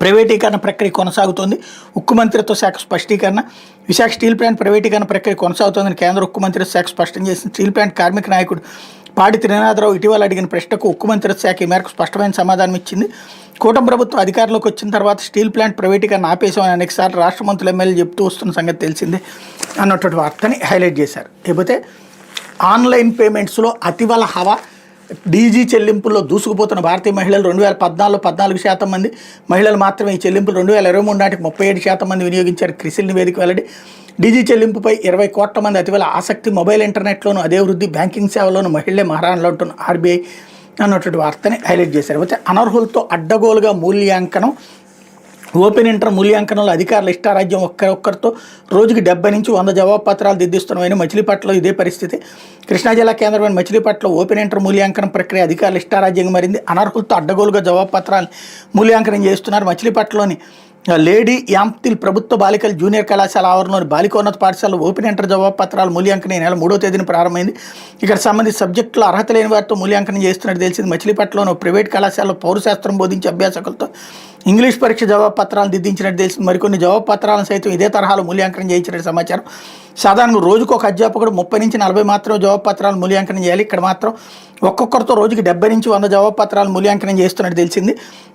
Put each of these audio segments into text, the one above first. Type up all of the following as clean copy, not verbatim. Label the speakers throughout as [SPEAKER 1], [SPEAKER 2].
[SPEAKER 1] ప్రైవేటీకరణ ప్రక్రియ కొనసాగుతోంది. ఉక్కు మంత్రిత్వ శాఖ స్పష్టీకరణ. విశాఖ స్టీల్ ప్లాంట్ ప్రైవేటీకరణ ప్రక్రియ కొనసాగుతోందని కేంద్ర ఉక్కు మంత్రిత్వ శాఖ స్పష్టం చేసింది. స్టీల్ ప్లాంట్ కార్మిక నాయకుడు పాడి త్రినాథరావు ఇటీవల అడిగిన ప్రశ్నకు ఉక్కు మంత్రిత్వ శాఖ ఈ మేరకు స్పష్టమైన సమాధానం ఇచ్చింది. కూటమి ప్రభుత్వం అధికారంలోకి వచ్చిన తర్వాత స్టీల్ ప్లాంట్ ప్రైవేటీకరణ ఆపేశామని అనేకసార్లు రాష్ట్ర మంత్రులు ఎమ్మెల్యేలు చెప్తూ వస్తున్న సంగతి తెలిసిందే అన్నటువంటి వార్తని హైలైట్ చేశారు. లేకపోతే ఆన్లైన్ పేమెంట్స్లో అతివల హవా, డీజీ చెల్లింపుల్లో దూసుకుపోతున్న భారతీయ మహిళలు 2014లో 14% మంది మహిళలు మాత్రమే ఈ చెల్లింపులు 2023 నాటికి 37% మంది వినియోగించారు. క్రిసిల్ నివేదిక వెల్లడి. డీజీ చెల్లింపుపై 20 కోట్ల మంది అతివల ఆసక్తి. మొబైల్ ఇంటర్నెట్లోనూ అదే వృద్ధి. బ్యాంకింగ్ సేవలోనూ మహిళలే మహారాణలు అంటున్న ఆర్బీఐ అన్నటువంటి వార్తని హైలైట్ చేశారు. అయితే అనర్హులతో అడ్డగోలుగా మూల్యాంకనం. ఓపెన్ ఇంటర్ మూల్యాంకనంలో అధికారుల ఇష్టారాజ్యం. ఒక్కరితో రోజుకి 70 నుంచి 100 జవాబు పత్రాలు దిద్దిస్తున్నామని. మచిలీపట్నంలో ఇదే పరిస్థితి. కృష్ణా జిల్లా కేంద్రమైన మచిలీపట్నంలో ఓపెన్ ఇంటర్ మూల్యాంకనం ప్రక్రియ అధికారుల ఇష్టారాజ్యంగా మారింది. అనర్హులతో అడ్డగోలుగా జవాబు పత్రాలు మూల్యాంకనం చేస్తున్నారు. మచిలీపట్నంలోని లేడీ యాంప్తిల్ ప్రభుత్వ బాలికల జూనియర్ కళాశాల ఆవరణలోని బాలికోన్నత పాఠశాలలో ఓపెన్ ఇంటర్ జవాబు పత్రాల మూల్యాంకనం ఈ నెల 3వ తేదీన ప్రారంభమైంది. ఇక్కడ సంబంధించిన సబ్జెక్టులో అర్హత లేని వారితో మూల్యాంకనం చేస్తున్నట్టు తెలిసింది. మచిలీపట్నంలోని ప్రైవేట్ కళాశాలలో పౌరశాస్త్రం బోధించే అభ్యాసకులతో ఇంగ్లీష్ పరీక్ష జవాబు పత్రాలు దిద్దించినట్టు తెలిసింది. మరికొన్ని జవాబు పత్రాలను సైతం ఇదే తరహాలో మూల్యాంకనం చేయించినట్టు సమాచారం. సాధారణంగా రోజుకు ఒక అధ్యాపకుడు 30 నుంచి 40 మాత్రం జవాబు పత్రాలు మూల్యాంకనం చేయాలి. ఇక్కడ మాత్రం ఒక్కొక్కరితో రోజుకి 70 నుంచి 100 జవాబు పత్రాలు మూల్యాంకనం చేస్తున్నట్టు తెలిసింది.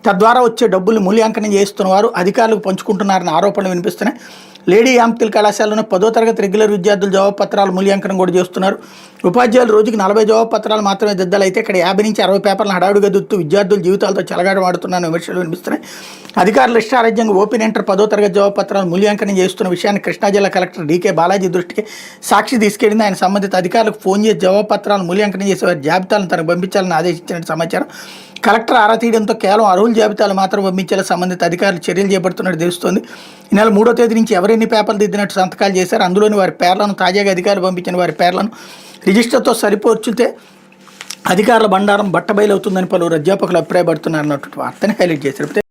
[SPEAKER 1] తద్వారా వచ్చే డబ్బులు మూల్యాంకనం చేస్తున్న వారు అధికారులకు పంచుకుంటున్నారని ఆరోపణలు వినిపిస్తున్నాయి. లేడీ యాంప్తిల్ కళాశాలలో 10వ తరగతి రెగ్యులర్ విద్యార్థులు జవాబు పత్రాలు మూల్యాంకనం కూడా చేస్తున్నారు. ఉపాధ్యాయులు రోజుకి 40 జవాబు పత్రాలు మాత్రమే దిద్దాలైతే ఇక్కడ 50 నుంచి 60 పేపర్లను హడావుడిగా దిద్దుతూ విద్యార్థుల జీవితాలతో చెలగాటమాడుతున్నారని విమర్శలు వినిపిస్తున్నాయి. అధికారుల ఇష్టారాజ్యంగా ఓపెన్ ఇంటర్ 10వ తరగతి జవాబు పత్రాలు మూల్యాంకనం చేస్తున్న విషయాన్ని కృష్ణా జిల్లా కలెక్టర్ డీకే బాలాజీ దృష్టికి సాక్షి తీసుకెళ్లింది. ఆయన సంబంధిత అధికారులకు ఫోన్ చేసి జవాబు పత్రాలు మూల్యాంకనం చేసే వారి జాబితాలను తనకు పంపించాలని ఆదేశించినట్టు సమాచారం. కలెక్టర్ ఆరా తీయడంతో కేవలం అర్హుల జాబితాలు మాత్రం పంపించేలా సంబంధిత అధికారులు చర్యలు చేపడుతున్నట్టు తెలుస్తోంది. ఈ నెల 3వ తేదీ నుంచి ఎవరెన్ని పేపర్లు దిద్దినట్టు సంతకాలు చేశారు. అందులోని వారి పేర్లను, తాజాగా అధికారులు పంపించిన వారి పేర్లను రిజిస్టర్తో సరిపోర్చితే అధికారుల బండారం బట్టబయలవుతుందని పలువురు అధ్యాపకులు అభిప్రాయపడుతున్నారన్నటువంటి వార్తని హైలైట్ చేశారు.